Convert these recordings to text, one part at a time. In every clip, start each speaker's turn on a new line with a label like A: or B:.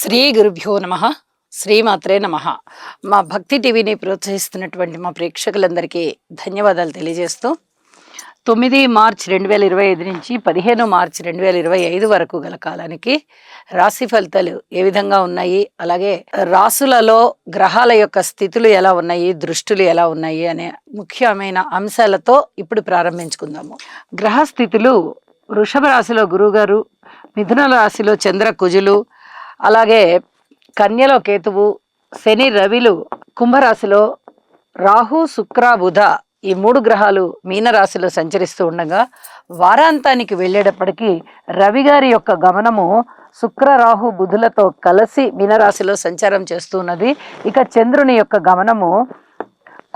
A: శ్రీ గురుభ్యో నమ. శ్రీమాత్రే నమ. మా భక్తి టీవీని ప్రోత్సహిస్తున్నటువంటి మా ప్రేక్షకులందరికీ ధన్యవాదాలు తెలియజేస్తూ 9 మార్చి 2025 నుంచి 15 మార్చి 2025 వరకు గల కాలానికి రాశి ఫలితాలు ఏ విధంగా ఉన్నాయి, అలాగే రాసులలో గ్రహాల యొక్క స్థితులు ఎలా ఉన్నాయి, దృష్టులు ఎలా ఉన్నాయి అనే ముఖ్యమైన అంశాలతో ఇప్పుడు ప్రారంభించుకుందాము. గ్రహ స్థితులు: వృషభ రాశిలో గురువుగారు, మిథున రాశిలో చంద్ర కుజులు, అలాగే కన్యలో కేతువు, శని రవిలు, కుంభరాశిలో రాహు శుక్ర బుధ ఈ 3 గ్రహాలు మీనరాశిలో సంచరిస్తూ ఉండగా వారాంతానికి వెళ్ళేటప్పటికీ రవి గారి యొక్క గమనము శుక్ర రాహు బుధులతో కలిసి మీనరాశిలో సంచారం చేస్తున్నది. ఇక చంద్రుని యొక్క గమనము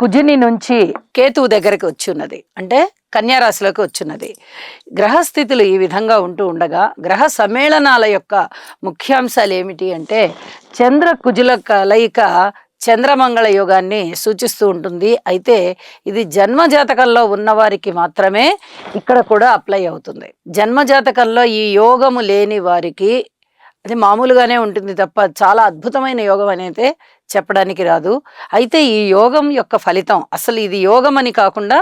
A: కుజుని నుంచి కేతువు దగ్గరికి వచ్చున్నది, అంటే కన్యారాశిలోకి వచ్చున్నది. గ్రహస్థితులు ఈ విధంగా ఉంటూ ఉండగా గ్రహ సమ్మేళనాల యొక్క ముఖ్యాంశాలు ఏమిటి అంటే చంద్ర కుజుల కలయిక చంద్రమంగళ యోగాన్ని సూచిస్తూ ఉంటుంది. అయితే ఇది జన్మజాతకంలో ఉన్నవారికి మాత్రమే ఇక్కడ కూడా అప్లై అవుతుంది. జన్మజాతకంలో ఈ యోగము లేని వారికి అది మామూలుగానే ఉంటుంది తప్ప చాలా అద్భుతమైన యోగం అనేది చెప్పడానికి రాదు. అయితే ఈ యోగం యొక్క ఫలితం, అసలు ఇది యోగం అని కాకుండా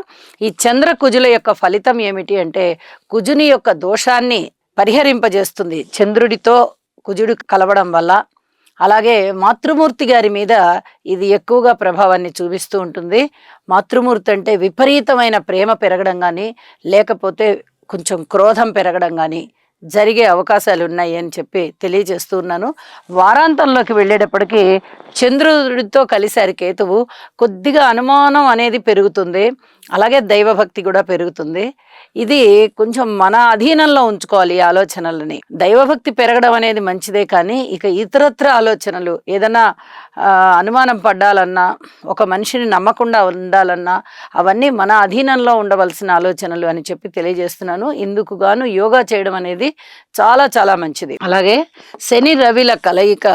A: ఈ చంద్ర కుజుల యొక్క ఫలితం ఏమిటి అంటే కుజుని యొక్క దోషాన్ని పరిహరింపజేస్తుంది చంద్రుడితో కుజుడు కలవడం వల్ల. అలాగే మాతృమూర్తి గారి మీద ఇది ఎక్కువగా ప్రభావాన్ని చూపిస్తూ ఉంటుంది. మాతృమూర్తి అంటే విపరీతమైన ప్రేమ పెరగడం కానీ, లేకపోతే కొంచెం క్రోధం పెరగడం కానీ జరిగే అవకాశాలు ఉన్నాయి అని చెప్పి తెలియజేస్తూ ఉన్నాను. వారాంతంలోకి వెళ్ళేటప్పటికీ చంద్రుడితో కలిసారి కేతువు, కొద్దిగా అనుమానం అనేది పెరుగుతుంది, అలాగే దైవభక్తి కూడా పెరుగుతుంది. ఇది కొంచెం మన అధీనంలో ఉంచుకోవాలి ఈ ఆలోచనలని. దైవభక్తి పెరగడం అనేది మంచిదే, కానీ ఇక ఇతరత్ర ఆలోచనలు ఏదైనా అనుమానం పడ్డాలన్నా, ఒక మనిషిని నమ్మకుండా ఉండాలన్నా అవన్నీ మన అధీనంలో ఉండవలసిన ఆలోచనలు అని చెప్పి తెలియజేస్తున్నాను. ఇందుకు గాను యోగా చేయడం అనేది చాలా చాలా మంచిది. అలాగే శని రవిల కలయిక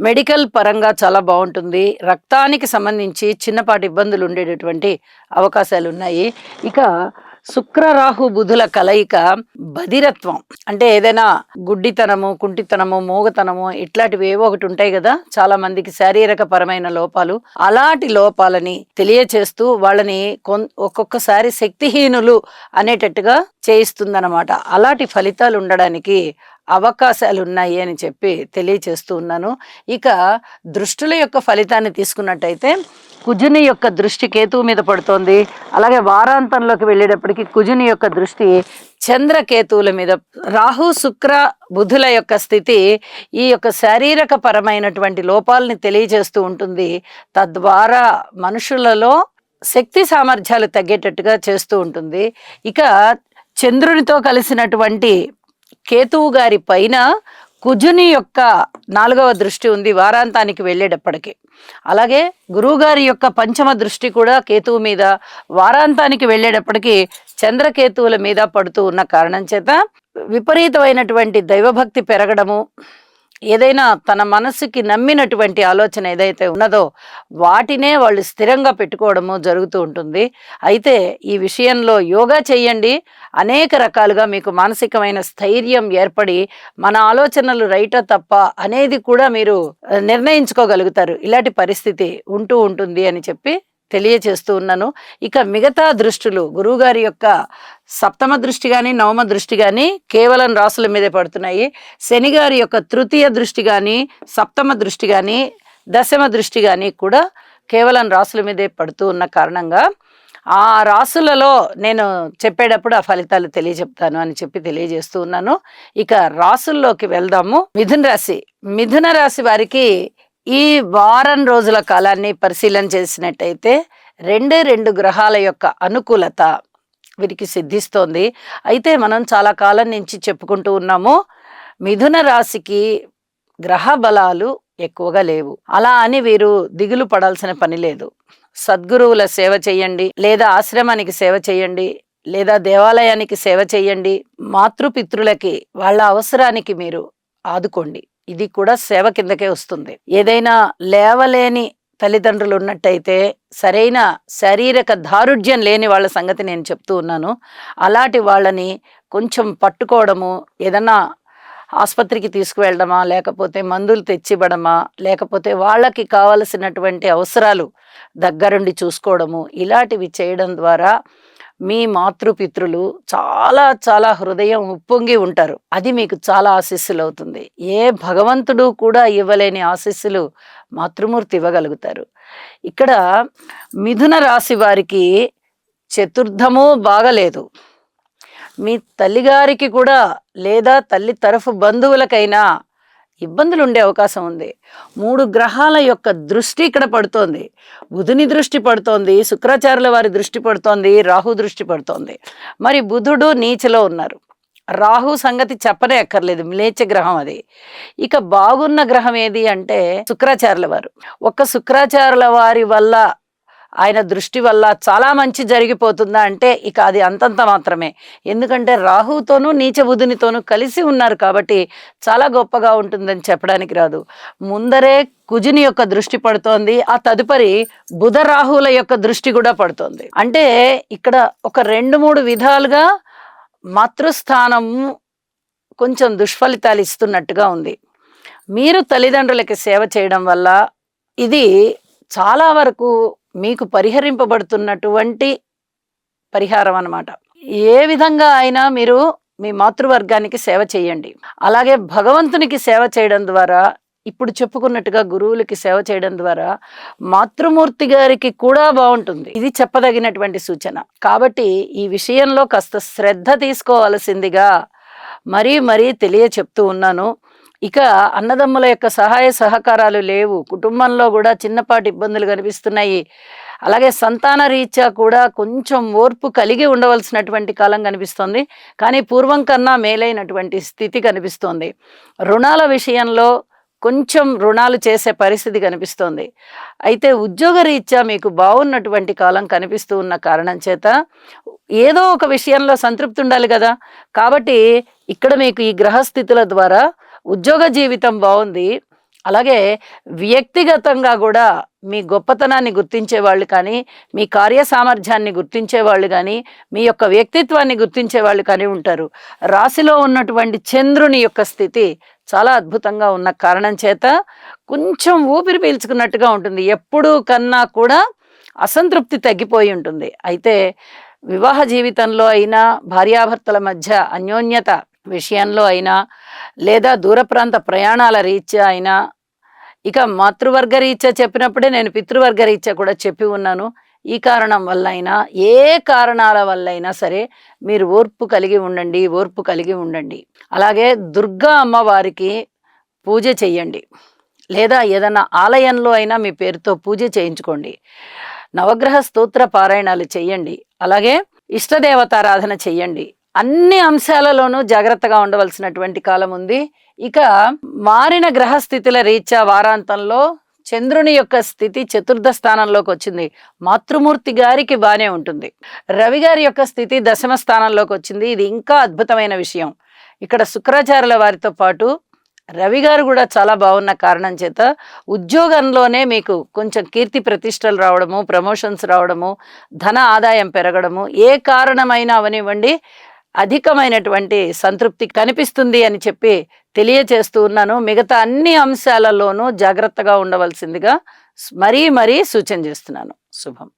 A: మెడికల్ పరంగా చాలా బాగుంటుంది. రక్తానికి సంబంధించి చిన్నపాటి ఇబ్బందులు ఉండేటటువంటి అవకాశాలు ఉన్నాయి. ఇక శుక్ర రాహు బుధుల కలయిక బధిరత్వం, అంటే ఏదైనా గుడ్డితనము, కుంటితనము, మూగతనము ఇట్లాంటివి ఏవో ఒకటి ఉంటాయి కదా చాలా మందికి, శారీరక పరమైన లోపాలు, అలాంటి లోపాలని తెలియచేస్తూ వాళ్ళని ఒక్కొక్కసారి శక్తిహీనులు అనేటట్టుగా చేయిస్తుందన్నమాట. అలాంటి ఫలితాలు ఉండడానికి అవకాశాలు ఉన్నాయి అని చెప్పి తెలియచేస్తూ ఉన్నాను. ఇక దృష్టుల యొక్క ఫలితాన్ని తీసుకున్నట్టయితే కుజుని యొక్క దృష్టి కేతువు మీద పడుతోంది. అలాగే వారాంతంలోకి వెళ్ళేటప్పటికి కుజుని యొక్క దృష్టి చంద్రకేతువుల మీద. రాహు శుక్ర బుధుల యొక్క స్థితి ఈ యొక్క శారీరక పరమైనటువంటి లోపాలని తెలియజేస్తూ ఉంటుంది. తద్వారా మనుషులలో శక్తి సామర్థ్యాలు తగ్గేటట్టుగా చేస్తూ ఉంటుంది. ఇక చంద్రునితో కలిసినటువంటి కేతువు గారి పైన కుజుని యొక్క 4వ దృష్టి ఉంది వారాంతానికి వెళ్ళేటప్పటికి. అలాగే గురువుగారి యొక్క 5వ దృష్టి కూడా కేతువు మీద వారాంతానికి వెళ్ళేటప్పటికి చంద్రకేతువుల మీద పడుతూ ఉన్న కారణం చేత విపరీతమైనటువంటి దైవభక్తి పెరగడము, ఏదైనా తన మనసుకి నమ్మినటువంటి ఆలోచన ఏదైతే ఉన్నదో వాటినే వాళ్ళు స్థిరంగా పెట్టుకోవడము జరుగుతూ ఉంటుంది. అయితే ఈ విషయంలో యోగా చేయండి, అనేక రకాలుగా మీకు మానసికమైన స్థైర్యం ఏర్పడి మన ఆలోచనలు రైటా తప్ప అనేది కూడా మీరు నిర్ణయించుకోగలుగుతారు. ఇలాంటి పరిస్థితి ఉంటూ ఉంటుంది అని చెప్పి తెలియచేస్తూ ఉన్నాను. ఇక మిగతా దృష్టులు గురువుగారి యొక్క 7వ దృష్టి కానీ 9వ దృష్టి కానీ కేవలం రాసుల మీదే పడుతున్నాయి. శని గారి యొక్క 3వ దృష్టి కానీ 7వ దృష్టి కానీ 10వ దృష్టి కానీ కూడా కేవలం రాసుల మీదే పడుతూ ఉన్న కారణంగా ఆ రాసులలో నేను చెప్పేటప్పుడు ఆ ఫలితాలు తెలియజెప్తాను అని చెప్పి తెలియజేస్తూ ఉన్నాను. ఇక రాసుల్లోకి వెళ్దాము. మిథున రాశి. మిథున రాశి వారికి ఈ వారం రోజుల కాలాన్ని పరిశీలన చేసినట్టయితే 2 గ్రహాల యొక్క అనుకూలత వీరికి సిద్ధిస్తోంది. అయితే మనం చాలా కాలం నుంచి చెప్పుకుంటూ ఉన్నాము, మిథున రాశికి గ్రహ బలాలు ఎక్కువగా లేవు. అలా అని వీరు దిగులు పడాల్సిన పని లేదు. సద్గురువుల సేవ చేయండి, లేదా ఆశ్రమానికి సేవ చేయండి, లేదా దేవాలయానికి సేవ చేయండి. మాతృపితృలకి వాళ్ళ అవసరానికి మీరు ఆదుకోండి. ఇది కూడా సేవ కిందకే వస్తుంది. ఏదైనా లేవలేని తల్లిదండ్రులు ఉన్నట్టయితే, సరైన శారీరక దారుఢ్యం లేని వాళ్ళ సంగతి నేను చెప్తూ ఉన్నాను. అలాంటి వాళ్ళని కొంచెం పట్టుకోవడము, ఏదన్నా ఆస్పత్రికి తీసుకువెళ్ళడమా, లేకపోతే మందులు తెచ్చివ్వడమా, లేకపోతే వాళ్ళకి కావలసినటువంటి అవసరాలు దగ్గరుండి చూసుకోవడము, ఇలాంటివి చేయడం ద్వారా మీ మాతృపితృలు చాలా చాలా హృదయం ఉప్పొంగి ఉంటారు. అది మీకు చాలా ఆశీస్సులు అవుతుంది. ఏ భగవంతుడు కూడా ఇవ్వలేని ఆశీస్సులు మాతృమూర్తి ఇవ్వగలుగుతారు. ఇక్కడ మిథున రాశి వారికి చతుర్థము బాగలేదు. మీ తల్లిగారికి కూడా లేదా తల్లి తరఫు బంధువులకైనా ఇబ్బందులు ఉండే అవకాశం ఉంది. 3 గ్రహాల యొక్క దృష్టి ఇక్కడ పడుతోంది. బుధుని దృష్టి పడుతోంది, శుక్రాచార్యుల వారి దృష్టి పడుతోంది, రాహు దృష్టి పడుతోంది. మరి బుధుడు నీచలో ఉన్నారు. రాహు సంగతి చెప్పనే అక్కర్లేదు, మ్లేచ్ఛ గ్రహం అది. ఇక బాగున్న గ్రహం ఏది అంటే శుక్రాచార్యుల వారు. ఒక్క శుక్రాచార్యుల వారి వల్ల, ఆయన దృష్టి వల్ల చాలా మంచి జరిగిపోతుందా అంటే ఇక అది అంతంత మాత్రమే. ఎందుకంటే రాహుతోనూ నీచ బుధునితోనూ కలిసి ఉన్నారు కాబట్టి చాలా గొప్పగా ఉంటుందని చెప్పడానికి రాదు. ముందరే కుజుని యొక్క దృష్టి పడుతోంది, ఆ తదుపరి బుధ రాహుల యొక్క దృష్టి కూడా పడుతోంది. అంటే ఇక్కడ ఒక 2-3 విధాలుగా మాతృస్థానము కొంచెం దుష్ఫలితాలు ఇస్తున్నట్టుగా ఉంది. మీరు తల్లిదండ్రులకి సేవ చేయడం వల్ల ఇది చాలా వరకు మీకు పరిహరింపబడుతున్నటువంటి పరిహారం అన్నమాట. ఏ విధంగా అయినా మీరు మీ మాతృవర్గానికి సేవ చేయండి. అలాగే భగవంతునికి సేవ చేయడం ద్వారా, ఇప్పుడు చెప్పుకున్నట్టుగా గురువులకి సేవ చేయడం ద్వారా మాతృమూర్తి గారికి కూడా బాగుంటుంది. ఇది చెప్పదగినటువంటి సూచన. కాబట్టి ఈ విషయంలో కాస్త శ్రద్ధ తీసుకోవాల్సిందిగా మరీ తెలియ చెప్తూ ఉన్నాను. ఇక అన్నదమ్ముల యొక్క సహాయ సహకారాలు లేవు. కుటుంబంలో కూడా చిన్నపాటి ఇబ్బందులు కనిపిస్తున్నాయి. అలాగే సంతాన రీత్యా కూడా కొంచెం ఓర్పు కలిగి ఉండవలసినటువంటి కాలం కనిపిస్తోంది. కానీ పూర్వం కన్నా మేలైనటువంటి స్థితి కనిపిస్తోంది. రుణాల విషయంలో కొంచెం రుణాలు చేసే పరిస్థితి కనిపిస్తోంది. అయితే ఉద్యోగ రీత్యా మీకు బాగున్నటువంటి కాలం కనిపిస్తూ ఉన్న కారణం చేత ఏదో ఒక విషయంలో సంతృప్తి ఉండాలి కదా. కాబట్టి ఇక్కడ మీకు ఈ గ్రహస్థితుల ద్వారా ఉద్యోగ జీవితం బాగుంది. అలాగే వ్యక్తిగతంగా కూడా మీ గొప్పతనాన్ని గుర్తించే వాళ్ళు కానీ, మీ కార్య సామర్థ్యాన్ని గుర్తించే వాళ్ళు కానీ, మీ యొక్క వ్యక్తిత్వాన్ని గుర్తించే వాళ్ళు కానీ ఉంటారు. రాశిలో ఉన్నటువంటి చంద్రుని యొక్క స్థితి చాలా అద్భుతంగా ఉన్న కారణం చేత కొంచెం ఊపిరి పీల్చుకున్నట్టుగా ఉంటుంది. ఎప్పుడూ కన్నా కూడా అసంతృప్తి తగ్గిపోయి ఉంటుంది. అయితే వివాహ జీవితంలో అయినా, భార్యాభర్తల మధ్య అన్యోన్యత విషయంలో అయినా, లేదా దూర ప్రాంత ప్రయాణాల రీత్యా అయినా, ఇక మాతృవర్గ రీత్యా చెప్పినప్పుడే నేను పితృవర్గ రీత్యా కూడా చెప్పి ఉన్నాను. ఈ కారణం వల్ల అయినా, ఏ కారణాల వల్ల అయినా సరే మీరు ఓర్పు కలిగి ఉండండి. అలాగే దుర్గా అమ్మవారికి పూజ చెయ్యండి, లేదా ఏదైనా ఆలయంలో అయినా మీ పేరుతో పూజ చేయించుకోండి. నవగ్రహ స్తోత్ర పారాయణాలు చెయ్యండి. అలాగే ఇష్టదేవతారాధన చెయ్యండి. అన్ని అంశాలలోనూ జాగ్రత్తగా ఉండవలసినటువంటి కాలం ఉంది. ఇక మారిన గ్రహస్థితుల రీత్యా వారాంతంలో చంద్రుని యొక్క స్థితి చతుర్థ స్థానంలోకి వచ్చింది. మాతృమూర్తి గారికి బానే ఉంటుంది. రవి గారి యొక్క స్థితి దశమ స్థానంలోకి వచ్చింది. ఇది ఇంకా అద్భుతమైన విషయం. ఇక్కడ శుక్రాచార్యుల వారితో పాటు రవి గారు కూడా చాలా బాగున్న కారణం చేత ఉద్యోగంలోనే మీకు కొంచెం కీర్తి ప్రతిష్టలు రావడము, ప్రమోషన్స్ రావడము, ధన ఆదాయం పెరగడము, ఏ కారణమైనా అవనివ్వండి, అధికమైనటువంటి సంతృప్తి కనిపిస్తుంది అని చెప్పి తెలియచేస్తూ ఉన్నాను. మిగతా అన్ని అంశాలలోనూ జాగ్రత్తగా ఉండవలసిందిగా మరీ సూచన చేస్తున్నాను. శుభం.